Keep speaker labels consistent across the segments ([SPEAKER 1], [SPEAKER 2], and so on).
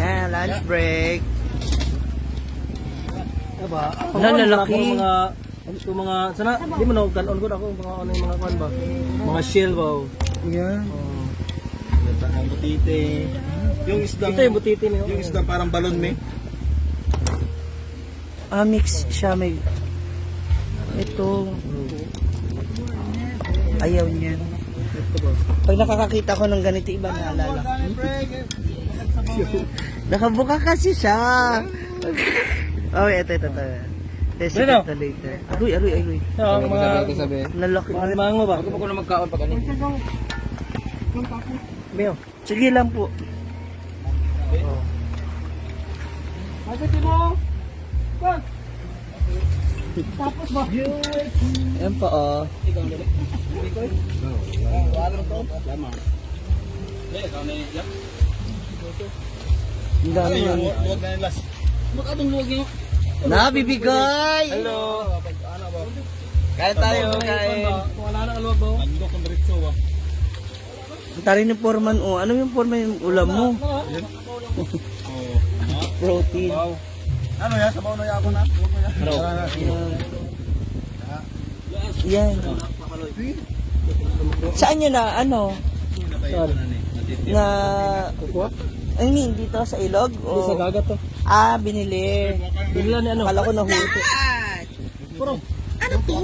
[SPEAKER 1] Yan, lunch break.
[SPEAKER 2] Diba?
[SPEAKER 1] Lalaki.
[SPEAKER 2] Mga sana di mo na kanon ko ako mga ano yung mga kwan ba? Mga shell ba?
[SPEAKER 1] Yan.
[SPEAKER 3] Ang butite. Yung isdang,
[SPEAKER 2] Ito yung butite niyo.
[SPEAKER 3] yung isdang parang balon me.
[SPEAKER 1] Mix siya may... Ito. Ayaw niya. Pag nakakakita ko ng ganito, iba naalala. Nakabuka kasi siya. Oh, ito. Test it later. Aroy.
[SPEAKER 2] Mga
[SPEAKER 1] Lalaki.
[SPEAKER 2] mga limango ba?
[SPEAKER 3] Ako na magkaon pag ano.
[SPEAKER 2] Meo.
[SPEAKER 1] Sige lang po.
[SPEAKER 2] Tapos ba?
[SPEAKER 1] Ayan pa, oh. Ang dami yan.
[SPEAKER 3] Luwag na yung last. Magkabang luwag yung...
[SPEAKER 1] Nabibigay!
[SPEAKER 3] Hello.
[SPEAKER 1] Kain tayo, kain.
[SPEAKER 2] Wala na kaluwag ba?
[SPEAKER 3] Andok ang diretso ba?
[SPEAKER 1] Ang tari ng foreman, oh. Ano yung foreman yung ulam mo?
[SPEAKER 3] Oh.
[SPEAKER 1] Protein.
[SPEAKER 3] Wow. Ano yan? Sabaw na yan ako na.
[SPEAKER 1] Yan. Saan yun na, ano? Na... I mean, dito sa ilog?
[SPEAKER 2] Hindi sa
[SPEAKER 1] O...
[SPEAKER 2] dagat to.
[SPEAKER 1] binili.
[SPEAKER 2] Bigla ni ano?
[SPEAKER 1] Kala ko nahuto.
[SPEAKER 2] Puro.
[SPEAKER 1] Ano to?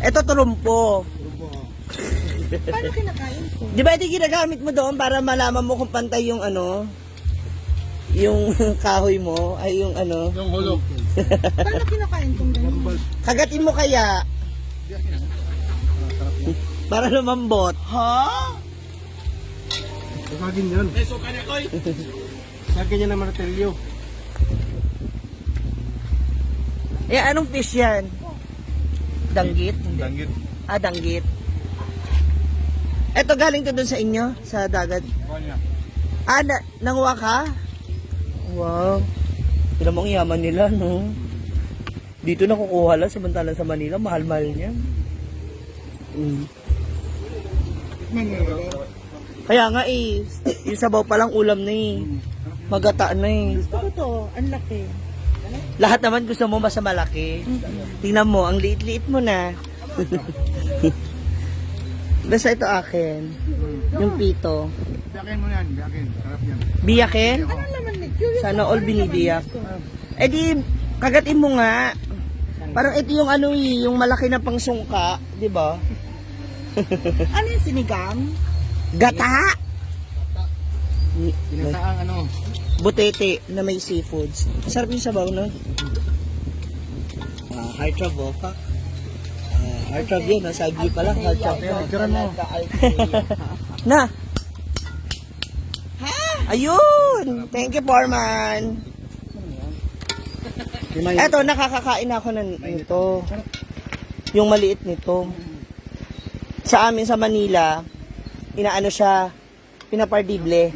[SPEAKER 1] Ito turumpo.
[SPEAKER 4] Paano kinakain ko?
[SPEAKER 1] Di ba ito ginagamit mo doon para malaman mo kung pantay yung ano? Yung kahoy mo? Ay yung ano?
[SPEAKER 3] Yung hulog.
[SPEAKER 4] Paano kinakain kung ganyan?
[SPEAKER 1] Kagatin mo kaya? Para lumambot. Ha?
[SPEAKER 2] Kasagin yan.
[SPEAKER 3] May suka niya, Koy.
[SPEAKER 2] Kasagin yan ng martelyo.
[SPEAKER 1] Eh, anong fish yan? Danggit?
[SPEAKER 3] Danggit.
[SPEAKER 1] Danggit. Eto galing to doon sa inyo? Sa dagat?
[SPEAKER 3] Kanya.
[SPEAKER 1] Nanguha ka? Wow. Tignan mo ang yaman nila, no? Dito nakukuha lang, samantalang sa Manila, mahal-mahal niya. Kaya nga yung sabaw palang ulam na Magata na
[SPEAKER 4] Gusto ko to. Ang laki.
[SPEAKER 1] Lahat naman gusto mo basta malaki. Tingnan mo, ang liit-liit mo na. Basta ito akin. Yung pito.
[SPEAKER 3] Biyakin mo yan. Biyakin. Sarap yan.
[SPEAKER 1] Biyakin?
[SPEAKER 4] Ano naman ni? Curious
[SPEAKER 1] Sana
[SPEAKER 4] ako,
[SPEAKER 1] all
[SPEAKER 4] ano
[SPEAKER 1] binibiyak.
[SPEAKER 4] naman ito?
[SPEAKER 1] Eh di, kagatin mo nga. Parang ito yung ano yung malaki na pangsungka, di ba?
[SPEAKER 4] Ano yung sinigang?
[SPEAKER 1] Gata!
[SPEAKER 3] Pinataang ano.
[SPEAKER 1] Butete na may seafoods. Sarap yung sabaw, no? Heart trap, boka. Heart trap yun, sabi pa lang, heart trap yun.
[SPEAKER 3] Picturean mo.
[SPEAKER 1] Na! Ayun! Thank you, Foreman! Eto, nakakakain ako nito. Yung maliit nito. Sa amin sa Manila, inaano siya, pinapardible.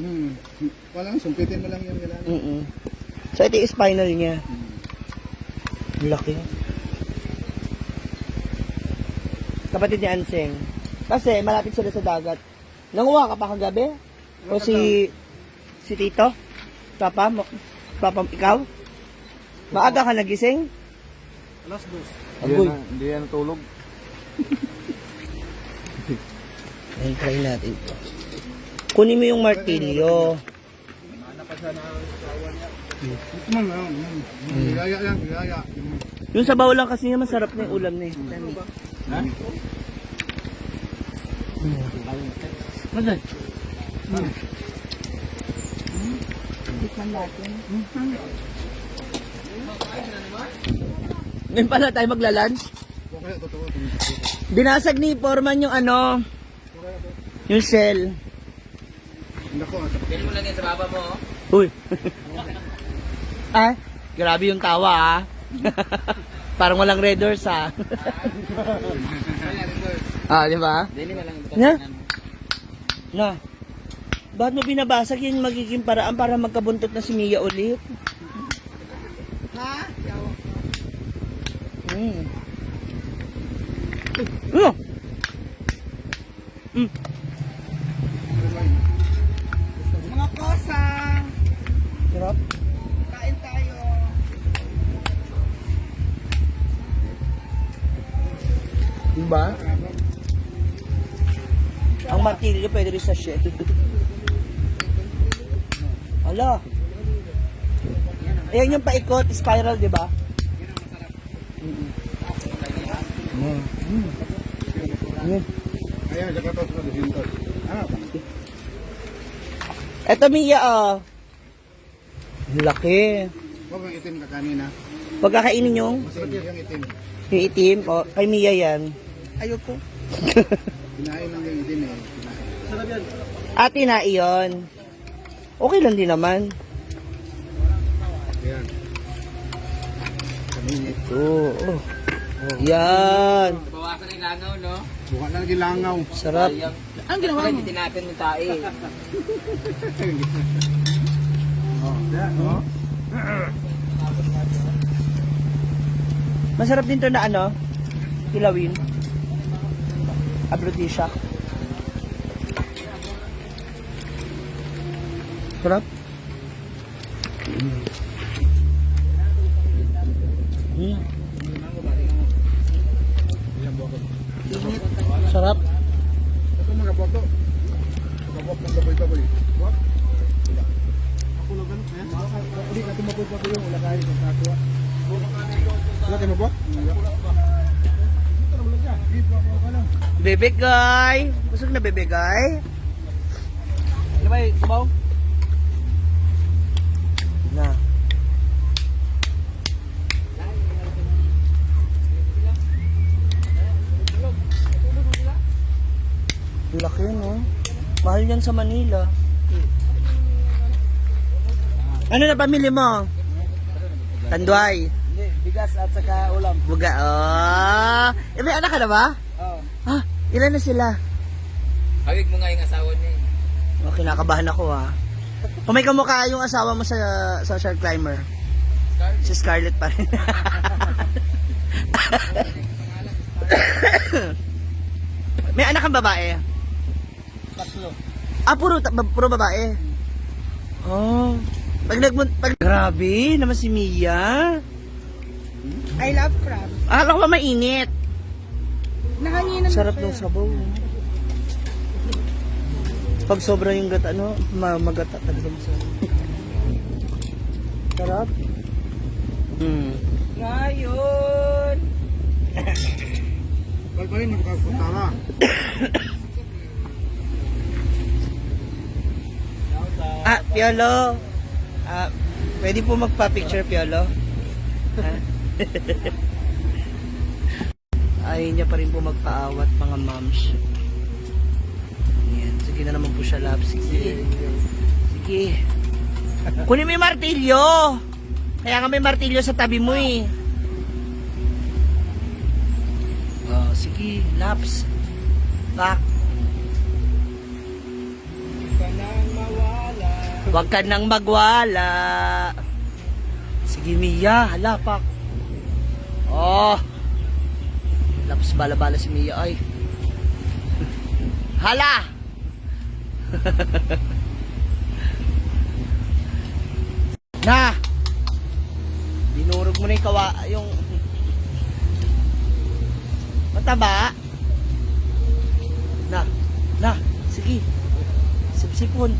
[SPEAKER 3] Walang sumpitin mo lang yung kailangan.
[SPEAKER 1] So, ito yung spinal niya. Laki. Kapatid ni Anseng. Kasi malapit sila sa dagat. Nanguha ka pa kagabi? O si Tito? Papa? Ikaw? Maaga ka nagising?
[SPEAKER 3] Alas dos.
[SPEAKER 1] Agoy.
[SPEAKER 3] Hindi yan tulog.
[SPEAKER 1] Ayun, try natin ito. Kunin mo yung martilyo.
[SPEAKER 3] Gaya yan. Gaya.
[SPEAKER 1] Yung sabaw lang kasi niya masarap na yung ulam na yun.
[SPEAKER 3] Ha?
[SPEAKER 4] Tikman natin.
[SPEAKER 1] Ngayon pala tayo magla-lunch.
[SPEAKER 3] Okay, totoo.
[SPEAKER 1] Binasag ni Foreman yung ano, yung shell.
[SPEAKER 3] Nako,
[SPEAKER 2] Pili mo lang yan sa baba mo.
[SPEAKER 1] Uy. Grabe yung tawa Parang walang red doors di ba?
[SPEAKER 2] Dili na lang.
[SPEAKER 1] Na? Na. Ba't mo binabasag yung magiging paraan para magkabuntot na si Mia ulit?
[SPEAKER 4] Ha?
[SPEAKER 1] Ano?
[SPEAKER 4] Mga kosa.
[SPEAKER 1] Sarap.
[SPEAKER 4] Kain tayo.
[SPEAKER 1] Diba? Ang martilyo pwede rin sa shell. Ala. Ayan yung paikot, spiral, di ba?
[SPEAKER 3] Ayan, Jakarta sa Disinto.
[SPEAKER 1] Eto, Mia, oh. Laki.
[SPEAKER 3] Huwag ang itim ka kanina.
[SPEAKER 1] Pagkakainin yung
[SPEAKER 3] Masarap yung itim.
[SPEAKER 1] itim, oh, kay Mia yan.
[SPEAKER 4] Ayoko.
[SPEAKER 3] Kinain lang yung itim eh. Kinain.
[SPEAKER 1] Ate na iyon. Okay lang din naman.
[SPEAKER 3] Ayan. Kanina.
[SPEAKER 1] Oo. Yan.
[SPEAKER 5] Bawasan yung langaw, no?
[SPEAKER 3] Buka lang yung langaw.
[SPEAKER 1] Sarap.
[SPEAKER 4] Ang ginawa mo?
[SPEAKER 5] Hindi tinapin mo tayo.
[SPEAKER 3] Oh.
[SPEAKER 1] Masarap din to na ano, kilawin. Aphrodisiac. Sarap. Sarap.
[SPEAKER 3] Ito mga boto. Mga boto ng baboy-baboy. What? Ako lang ganun. Hindi ka tumaboy-baboy yung wala kayo ng katwa. Wala kayo mo ba?
[SPEAKER 1] Bebe guy. Busog na bebe guy.
[SPEAKER 2] Ano ba, kumaw?
[SPEAKER 1] Na. Laki, no? Mahal yan sa Manila. Ano na pamili mo? Tanduay.
[SPEAKER 2] Hindi, bigas at saka ulam.
[SPEAKER 1] Buga. Oh. May anak ka na ba?
[SPEAKER 2] Oo.
[SPEAKER 1] Ah, ilan na sila?
[SPEAKER 5] Hawig mo nga yung asawa niya.
[SPEAKER 1] Oh, kinakabahan ako ha. Kung may kamukha yung asawa mo sa social climber. Si Scarlett pa rin. May anak kang babae?
[SPEAKER 2] Tatlo.
[SPEAKER 1] Ah, puro babae. Oh. Pag grabe naman si Mia.
[SPEAKER 4] I love crab.
[SPEAKER 1] Akala ko ba mainit?
[SPEAKER 4] Nahanginan
[SPEAKER 1] Sarap
[SPEAKER 4] na
[SPEAKER 1] ng sabaw. Pag sobra yung gata, ano, magata talaga masarap. Sarap.
[SPEAKER 4] Ngayon.
[SPEAKER 3] Bal pa rin magkakutara.
[SPEAKER 1] Ah, Piolo. Ah, pwede po magpa-picture, Piolo? Ha? Ayaw niya pa rin po magpaawat, mga moms. Yan. Sige na naman po siya, love. Sige. Sige. Kunin mo yung martilyo. Kaya nga may martilyo sa tabi mo eh. Oh, sige, laps. Back. Huwag ka nang magwala. Sige, Mia. Hala, pak. Oh. Laps bala-bala si Mia. Ay. Hala. Na. Dinurog mo na yung mataba. Na. Sige. Sipsipon.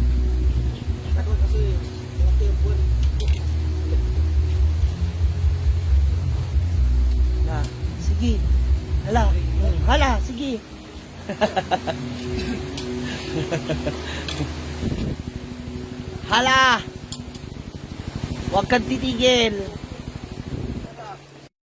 [SPEAKER 1] Na, sige. Hala, sige. Hala. Huwag kang titigil.